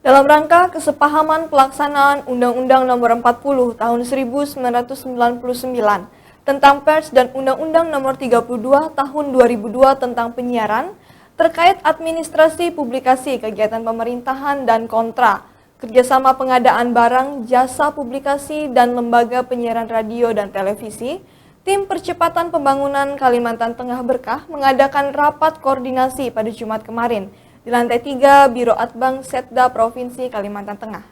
Dalam rangka kesepahaman pelaksanaan Undang-Undang Nomor 40 Tahun 1999 tentang Pers dan Undang-Undang Nomor 32 Tahun 2002 tentang penyiaran terkait administrasi publikasi kegiatan pemerintahan dan kontra, kerjasama pengadaan barang, jasa publikasi, dan lembaga penyiaran radio dan televisi, Tim Percepatan Pembangunan Kalimantan Tengah Berkah mengadakan rapat koordinasi pada Jumat kemarin di lantai 3 Biro Atbang Setda Provinsi Kalimantan Tengah.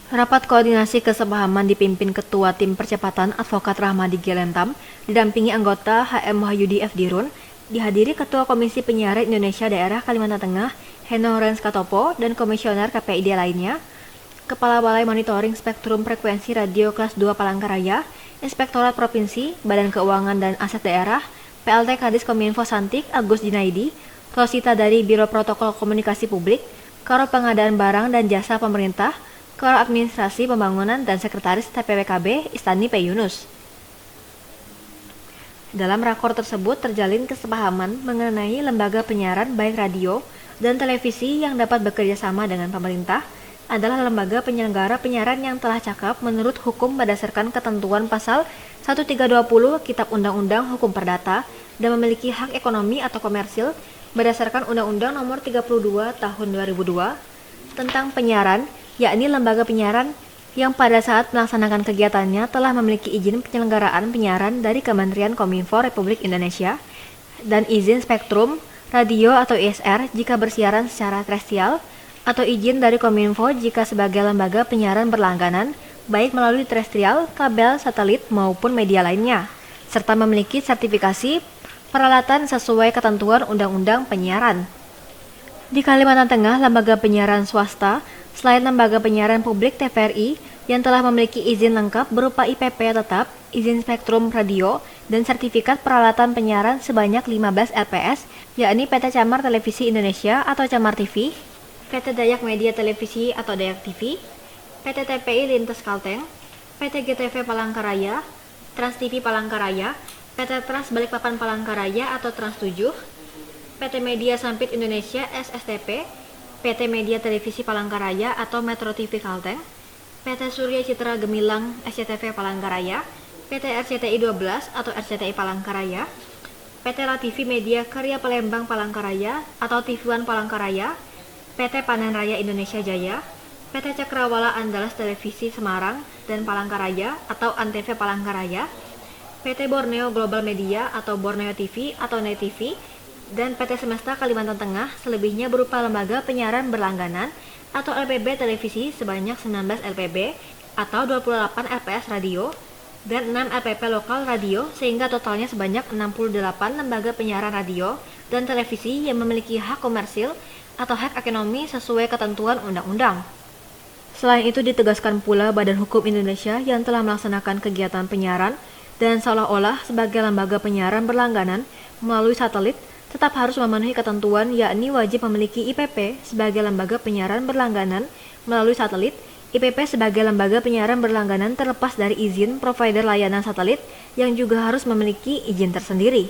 Rapat koordinasi kesepahaman dipimpin Ketua Tim Percepatan Advokat Rahmadi Gelentam, didampingi anggota HM Wahyudi F. Dirun, dihadiri Ketua Komisi Penyiaran Indonesia Daerah Kalimantan Tengah, Heno Rens Katopo, dan Komisioner KPID lainnya, Kepala Balai Monitoring Spektrum Frekuensi Radio Kelas 2 Palangkaraya, Inspektorat Provinsi, Badan Keuangan dan Aset Daerah, PLT Kadis Kominfo Santik Agus Junaidi, Rosita dari Biro Protokol Komunikasi Publik, Karo Pengadaan Barang dan Jasa Pemerintah, Karo Administrasi Pembangunan dan Sekretaris TPWKB Istani P. Yunus. Dalam rakor tersebut terjalin kesepahaman mengenai lembaga penyiaran baik radio dan televisi yang dapat bekerja sama dengan pemerintah adalah lembaga penyelenggara penyiaran yang telah cakap menurut hukum berdasarkan ketentuan pasal 1320 Kitab Undang-Undang Hukum Perdata dan memiliki hak ekonomi atau komersil berdasarkan Undang-Undang Nomor 32 Tahun 2002 tentang penyiaran, yakni lembaga penyiaran yang pada saat melaksanakan kegiatannya telah memiliki izin penyelenggaraan penyiaran dari Kementerian Kominfo Republik Indonesia dan izin spektrum radio atau ISR jika bersiaran secara terestrial, atau izin dari Kominfo jika sebagai lembaga penyiaran berlangganan, baik melalui terestrial, kabel, satelit, maupun media lainnya, serta memiliki sertifikasi peralatan sesuai ketentuan Undang-Undang Penyiaran. Di Kalimantan Tengah, lembaga penyiaran swasta, selain lembaga penyiaran publik TVRI yang telah memiliki izin lengkap berupa IPP tetap, izin spektrum radio, dan sertifikat peralatan penyiaran sebanyak 15 LPS, yakni PT Camar Televisi Indonesia atau Camar TV, PT Dayak Media Televisi atau Dayak TV, PT TPI Lintes Kalteng, PT GTV Palangkaraya, Trans TV Palangkaraya, PT Trans Balikpapan Palangkaraya atau Trans 7, PT Media Sampit Indonesia SSTP, PT Media Televisi Palangkaraya atau Metro TV Kalteng, PT Surya Citra Gemilang SCTV Palangkaraya, PT RCTI 12 atau RCTI Palangkaraya, PT LaTV Media Karya Palembang Palangkaraya atau TV1 Palangkaraya, PT Panen Raya Indonesia Jaya, PT Cakrawala Andalas Televisi Semarang dan Palangkaraya atau Antv Palangkaraya, PT Borneo Global Media atau Borneo TV atau Net TV, dan PT Semesta Kalimantan Tengah selebihnya berupa lembaga penyiaran berlangganan atau LPB televisi sebanyak 19 LPB atau 28 LPS radio dan 6 LPP lokal radio sehingga totalnya sebanyak 68 lembaga penyiaran radio dan televisi yang memiliki hak komersil atau hak ekonomi sesuai ketentuan undang-undang. Selain itu ditegaskan pula Badan Hukum Indonesia yang telah melaksanakan kegiatan penyiaran dan seolah-olah sebagai lembaga penyiaran berlangganan melalui satelit tetap harus memenuhi ketentuan yakni wajib memiliki IPP sebagai lembaga penyiaran berlangganan melalui satelit, IPP sebagai lembaga penyiaran berlangganan terlepas dari izin provider layanan satelit yang juga harus memiliki izin tersendiri.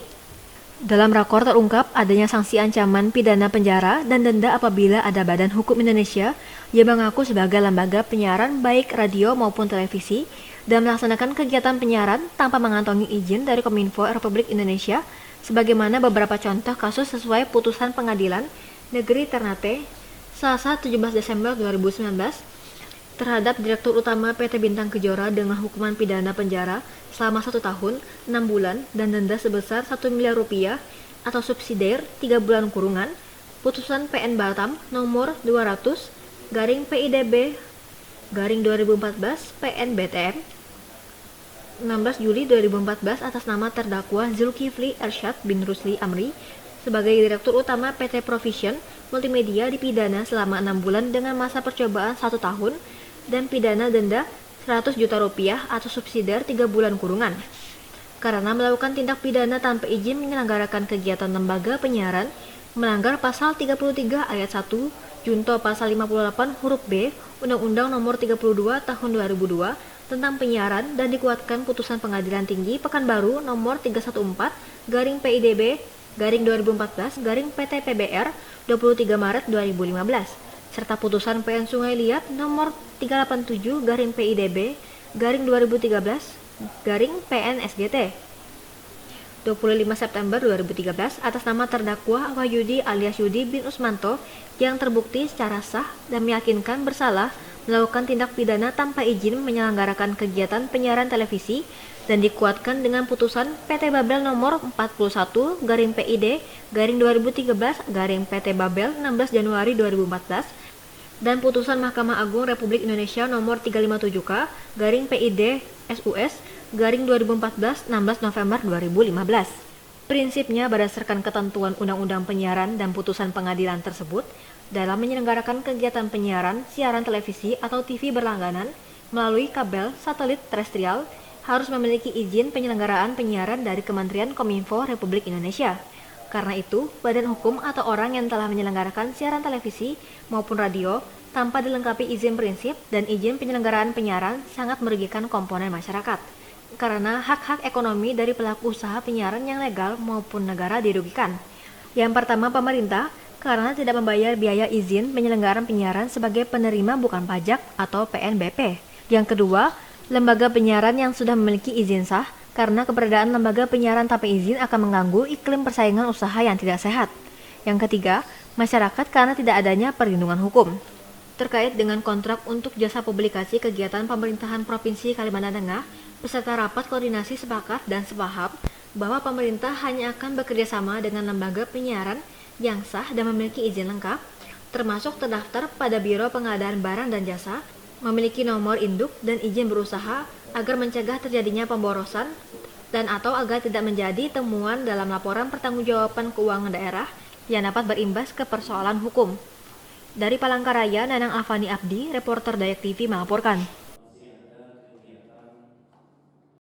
Dalam rakor terungkap adanya sanksi ancaman pidana penjara dan denda apabila ada Badan Hukum Indonesia yang mengaku sebagai lembaga penyiaran baik radio maupun televisi dan melaksanakan kegiatan penyiaran tanpa mengantongi izin dari Kominfo Republik Indonesia sebagaimana beberapa contoh kasus sesuai putusan Pengadilan Negeri Ternate Selasa 17 Desember 2019 terhadap Direktur Utama PT Bintang Kejora dengan hukuman pidana penjara selama 1 tahun, 6 bulan, dan denda sebesar 1 miliar rupiah atau subsidiar 3 bulan kurungan, putusan PN Batam nomor 200/PIDB/2014 PN BTM 16 Juli 2014 atas nama terdakwa Zulkifli Ersyad bin Rusli Amri sebagai Direktur Utama PT Provision Multimedia dipidana selama 6 bulan dengan masa percobaan 1 tahun dan pidana denda 100 juta rupiah atau subsidiar 3 bulan kurungan karena melakukan tindak pidana tanpa izin menyelenggarakan kegiatan lembaga penyiaran melanggar pasal 33 ayat 1 junto pasal 58 huruf B Undang-Undang Nomor 32 Tahun 2002 tentang penyiaran dan dikuatkan putusan Pengadilan Tinggi Pekanbaru Nomor 314/PIDB/2014/PT PBR 23 Maret 2015 serta putusan PN Sungai Liat nomor 387/PIDB/2013/PN SGT 25 September 2013 atas nama terdakwa Wahyudi alias Yudi bin Usmanto yang terbukti secara sah dan meyakinkan bersalah melakukan tindak pidana tanpa izin menyelenggarakan kegiatan penyiaran televisi dan dikuatkan dengan putusan PT Babel nomor 41/PID/2013/PT Babel 16 Januari 2014 dan putusan Mahkamah Agung Republik Indonesia nomor 357/PID/SUS/2014 16 November 2015. Prinsipnya berdasarkan ketentuan Undang-Undang Penyiaran dan putusan pengadilan tersebut, dalam menyelenggarakan kegiatan penyiaran siaran televisi atau TV berlangganan melalui kabel satelit terestrial harus memiliki izin penyelenggaraan penyiaran dari Kementerian Kominfo Republik Indonesia. Karena itu, badan hukum atau orang yang telah menyelenggarakan siaran televisi maupun radio tanpa dilengkapi izin prinsip dan izin penyelenggaraan penyiaran sangat merugikan komponen masyarakat. Karena hak-hak ekonomi dari pelaku usaha penyiaran yang legal maupun negara dirugikan. Yang pertama, pemerintah karena tidak membayar biaya izin penyelenggaraan penyiaran sebagai penerima bukan pajak atau PNBP. Yang kedua, lembaga penyiaran yang sudah memiliki izin sah karena keberadaan lembaga penyiaran tanpa izin akan mengganggu iklim persaingan usaha yang tidak sehat. Yang ketiga, masyarakat karena tidak adanya perlindungan hukum. Terkait dengan kontrak untuk jasa publikasi kegiatan pemerintahan Provinsi Kalimantan Tengah, peserta rapat koordinasi sepakat dan sepaham bahwa pemerintah hanya akan bekerja sama dengan lembaga penyiaran yang sah dan memiliki izin lengkap, termasuk terdaftar pada Biro Pengadaan Barang dan Jasa, memiliki nomor induk dan izin berusaha agar mencegah terjadinya pemborosan dan atau agar tidak menjadi temuan dalam laporan pertanggungjawaban keuangan daerah yang dapat berimbas ke persoalan hukum. Dari Palangkaraya, Nanang Afani Abdi, reporter Dayak TV melaporkan.